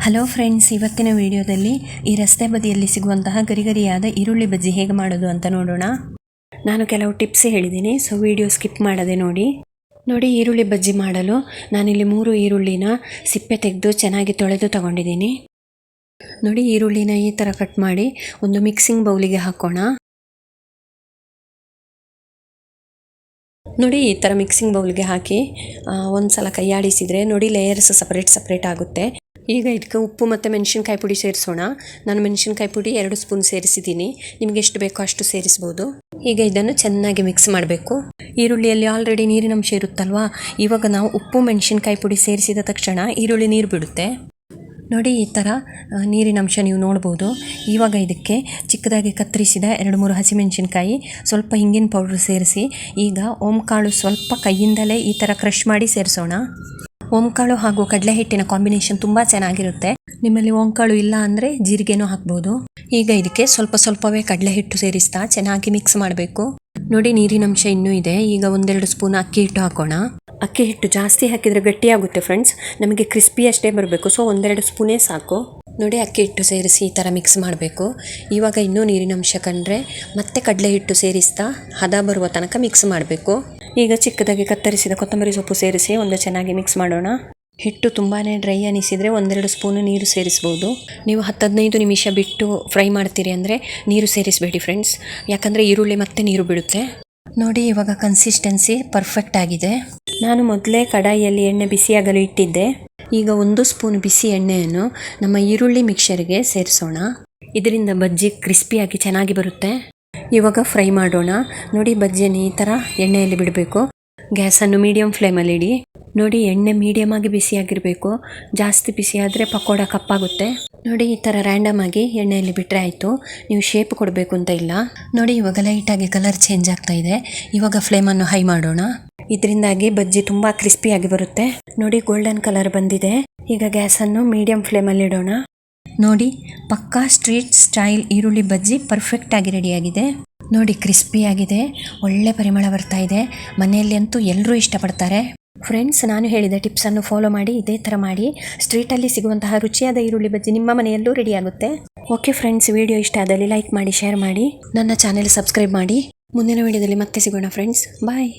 Hello friends, ಇವತ್ತಿನ ವಿಡಿಯೋದಲ್ಲಿ ಈ ರಸ್ತೆ ಬದಿಯಲ್ಲಿ ಸಿಗುವಂತಹ ಗರಿಗರಿಯಾದ ಈರುಳ್ಳಿ ಬಜ್ಜಿ ಹೇಗೆ ಮಾಡೋದು ಅಂತ ನೋಡೋಣ. ನಾನು ಕೆಲವು ಟಿಪ್ಸ್ ಹೇಳಿದ್ದೀನಿ, ಸೊ ವಿಡಿಯೋ ಸ್ಕಿಪ್ ಮಾಡದೆ ನೋಡಿ. ಈರುಳ್ಳಿ ಬಜ್ಜಿ ಮಾಡಲು ನಾನಿಲ್ಲಿ 3 ಈರುಳ್ಳಿನ ಸಿಪ್ಪೆ ತೆಗೆದು ಚೆನ್ನಾಗಿ ತೊಳೆದು ತಗೊಂಡಿದ್ದೀನಿ. ಈರುಳ್ಳಿನ ಈ ಥರ ಕಟ್ ಮಾಡಿ ಒಂದು ಮಿಕ್ಸಿಂಗ್ ಬೌಲಿಗೆ ಹಾಕೋಣ. ಈ ಥರ ಮಿಕ್ಸಿಂಗ್ ಬೌಲ್ಗೆ ಹಾಕಿ ಒಂದು ಸಲ ಕೈಯಾಡಿಸಿದರೆ ಲೇಯರ್ಸ್ ಸಪ್ರೇಟ್ ಆಗುತ್ತೆ. ಈಗ ಇದಕ್ಕೆ ಉಪ್ಪು ಮತ್ತು ಮೆಣಸಿನ್ಕಾಯಿ ಪುಡಿ ಸೇರಿಸೋಣ. ನಾನು ಮೆಣಸಿನ್ಕಾಯಿ ಪುಡಿ 2 ಸ್ಪೂನ್ ಸೇರಿಸಿದ್ದೀನಿ. ನಿಮಗೆ ಎಷ್ಟು ಬೇಕೋ ಅಷ್ಟು ಸೇರಿಸ್ಬೋದು. ಈಗ ಇದನ್ನು ಚೆನ್ನಾಗಿ ಮಿಕ್ಸ್ ಮಾಡಬೇಕು. ಈರುಳ್ಳಿಯಲ್ಲಿ ಆಲ್ರೆಡಿ ನೀರಿನಂಶ ಇರುತ್ತಲ್ವಾ, ಇವಾಗ ನಾವು ಉಪ್ಪು ಮೆಣಸಿನ್ಕಾಯಿ ಪುಡಿ ಸೇರಿಸಿದ ತಕ್ಷಣ ಈರುಳ್ಳಿ ನೀರು ಬಿಡುತ್ತೆ. ಈ ಥರ ನೀರಿನಂಶ ನೀವು ನೋಡ್ಬೋದು. ಇವಾಗ ಇದಕ್ಕೆ ಚಿಕ್ಕದಾಗಿ ಕತ್ತರಿಸಿದ 2-3 ಹಸಿಮೆಣಸಿನ್ಕಾಯಿ, ಸ್ವಲ್ಪ ಹಿಂಗಿನ ಪೌಡ್ರ್ ಸೇರಿಸಿ ಈಗ ಓಂಕಾಳು ಸ್ವಲ್ಪ ಕೈಯಿಂದಲೇ ಈ ಥರ ಕ್ರಷ್ ಮಾಡಿ ಸೇರಿಸೋಣ. ಓಂಕಾಳು ಹಾಗೂ ಕಡಲೆ ಹಿಟ್ಟಿನ ಕಾಂಬಿನೇಷನ್ ತುಂಬ ಚೆನ್ನಾಗಿರುತ್ತೆ. ನಿಮ್ಮಲ್ಲಿ ಓಂಕಾಳು ಇಲ್ಲ ಅಂದರೆ ಜೀರಿಗೆನೂ ಹಾಕ್ಬೋದು. ಈಗ ಇದಕ್ಕೆ ಸ್ವಲ್ಪವೇ ಕಡಲೆ ಹಿಟ್ಟು ಸೇರಿಸ್ತಾ ಚೆನ್ನಾಗಿ ಮಿಕ್ಸ್ ಮಾಡಬೇಕು. ನೀರಿನಂಶ ಇನ್ನೂ ಇದೆ. ಈಗ 1-2 ಸ್ಪೂನ್ ಅಕ್ಕಿ ಹಿಟ್ಟು ಹಾಕೋಣ. ಅಕ್ಕಿ ಹಿಟ್ಟು ಜಾಸ್ತಿ ಹಾಕಿದರೆ ಗಟ್ಟಿಯಾಗುತ್ತೆ ಫ್ರೆಂಡ್ಸ್. ನಮಗೆ ಕ್ರಿಸ್ಪಿ ಅಷ್ಟೇ ಬರಬೇಕು, ಸೊ 1-2 ಸ್ಪೂನೇ ಸಾಕು. ಅಕ್ಕಿ ಹಿಟ್ಟು ಸೇರಿಸಿ ಈ ಥರ ಮಿಕ್ಸ್ ಮಾಡಬೇಕು. ಇವಾಗ ಇನ್ನೂ ನೀರಿನಂಶ ಕಂಡ್ರೆ ಮತ್ತೆ ಕಡಲೆ ಹಿಟ್ಟು ಸೇರಿಸ್ತಾ ಹದ ಬರುವ ತನಕ ಮಿಕ್ಸ್ ಮಾಡಬೇಕು. ಈಗ ಚಿಕ್ಕದಾಗಿ ಕತ್ತರಿಸಿದ ಕೊತ್ತಂಬರಿ ಸೊಪ್ಪು ಸೇರಿಸಿ ಒಂದು ಚೆನ್ನಾಗಿ ಮಿಕ್ಸ್ ಮಾಡೋಣ. ಹಿಟ್ಟು ತುಂಬಾ ಡ್ರೈ ಅನಿಸಿದರೆ 1-2 ಸ್ಪೂನು ನೀರು ಸೇರಿಸ್ಬೋದು. ನೀವು 10-15 ನಿಮಿಷ ಬಿಟ್ಟು ಫ್ರೈ ಮಾಡ್ತೀರಿ ಅಂದರೆ ನೀರು ಸೇರಿಸಬೇಡಿ ಫ್ರೆಂಡ್ಸ್, ಯಾಕಂದರೆ ಈರುಳ್ಳಿ ಮತ್ತೆ ನೀರು ಬಿಡುತ್ತೆ. ಇವಾಗ ಕನ್ಸಿಸ್ಟೆನ್ಸಿ ಪರ್ಫೆಕ್ಟ್ ಆಗಿದೆ. ನಾನು ಮೊದಲೇ ಕಡಾಯಿಯಲ್ಲಿ ಎಣ್ಣೆ ಬಿಸಿಯಾಗಲು ಇಟ್ಟಿದ್ದೆ. ಈಗ 1 ಸ್ಪೂನ್ ಬಿಸಿ ಎಣ್ಣೆಯನ್ನು ನಮ್ಮ ಈರುಳ್ಳಿ ಮಿಕ್ಸರ್ಗೆ ಸೇರಿಸೋಣ. ಇದರಿಂದ ಬಜ್ಜಿ ಕ್ರಿಸ್ಪಿಯಾಗಿ ಚೆನ್ನಾಗಿ ಬರುತ್ತೆ. ಇವಾಗ ಫ್ರೈ ಮಾಡೋಣ. ಬಜ್ಜಿಯನ್ನು ಈ ಥರ ಎಣ್ಣೆಯಲ್ಲಿ ಬಿಡಬೇಕು. ಗ್ಯಾಸನ್ನು ಮೀಡಿಯಂ ಫ್ಲೇಮಲ್ಲಿ ಇಡಿ. ಎಣ್ಣೆ ಮೀಡಿಯಮ್ ಆಗಿ ಬಿಸಿಯಾಗಿರಬೇಕು. ಜಾಸ್ತಿ ಬಿಸಿ ಆದರೆ ಪಕೋಡ ಕಪ್ಪಾಗುತ್ತೆ. ಈ ಥರ ರ್ಯಾಂಡಮ್ ಆಗಿ ಎಣ್ಣೆಯಲ್ಲಿ ಬಿಟ್ಟರೆ ಆಯಿತು. ನೀವು ಶೇಪ್ ಕೊಡಬೇಕು ಅಂತ ಇಲ್ಲ. ಇವಾಗ ಲೈಟಾಗಿ ಕಲರ್ ಚೇಂಜ್ ಆಗ್ತಾ ಇದೆ. ಇವಾಗ ಫ್ಲೇಮನ್ನು ಹೈ ಮಾಡೋಣ. ಇದರಿಂದಾಗಿ ಬಜ್ಜಿ ತುಂಬ ಕ್ರಿಸ್ಪಿಯಾಗಿ ಬರುತ್ತೆ. ಗೋಲ್ಡನ್ ಕಲರ್ ಬಂದಿದೆ. ಈಗ ಗ್ಯಾಸನ್ನು ಮೀಡಿಯಂ ಫ್ಲೇಮಲ್ಲಿ ಇಡೋಣ. ಪಕ್ಕಾ ಸ್ಟ್ರೀಟ್ ಸ್ಟೈಲ್ ಈರುಳ್ಳಿ ಬಜ್ಜಿ ಪರ್ಫೆಕ್ಟ್ ಆಗಿ ರೆಡಿಯಾಗಿದೆ. ಕ್ರಿಸ್ಪಿಯಾಗಿದೆ, ಒಳ್ಳೆ ಪರಿಮಳ ಬರ್ತಾ ಇದೆ. ಮನೆಯಲ್ಲಿ ಅಂತೂ ಎಲ್ಲರೂ ಇಷ್ಟಪಡ್ತಾರೆ. ಫ್ರೆಂಡ್ಸ್, ನಾನು ಹೇಳಿದ ಟಿಪ್ಸನ್ನು ಫಾಲೋ ಮಾಡಿ ಇದೇ ಥರ ಮಾಡಿ. ಸ್ಟ್ರೀಟಲ್ಲಿ ಸಿಗುವಂತಹ ರುಚಿಯಾದ ಈರುಳ್ಳಿ ಬಜ್ಜಿ ನಿಮ್ಮ ಮನೆಯಲ್ಲೂ ರೆಡಿಯಾಗುತ್ತೆ. ಓಕೆ ಫ್ರೆಂಡ್ಸ್, ವಿಡಿಯೋ ಇಷ್ಟ ಆದಲ್ಲಿ ಲೈಕ್ ಮಾಡಿ, ಶೇರ್ ಮಾಡಿ, ನನ್ನ ಚಾನೆಲ್ ಸಬ್ಸ್ಕ್ರೈಬ್ ಮಾಡಿ. ಮುಂದಿನ ವಿಡಿಯೋದಲ್ಲಿ ಮತ್ತೆ ಸಿಗೋಣ ಫ್ರೆಂಡ್ಸ್. ಬಾಯ್.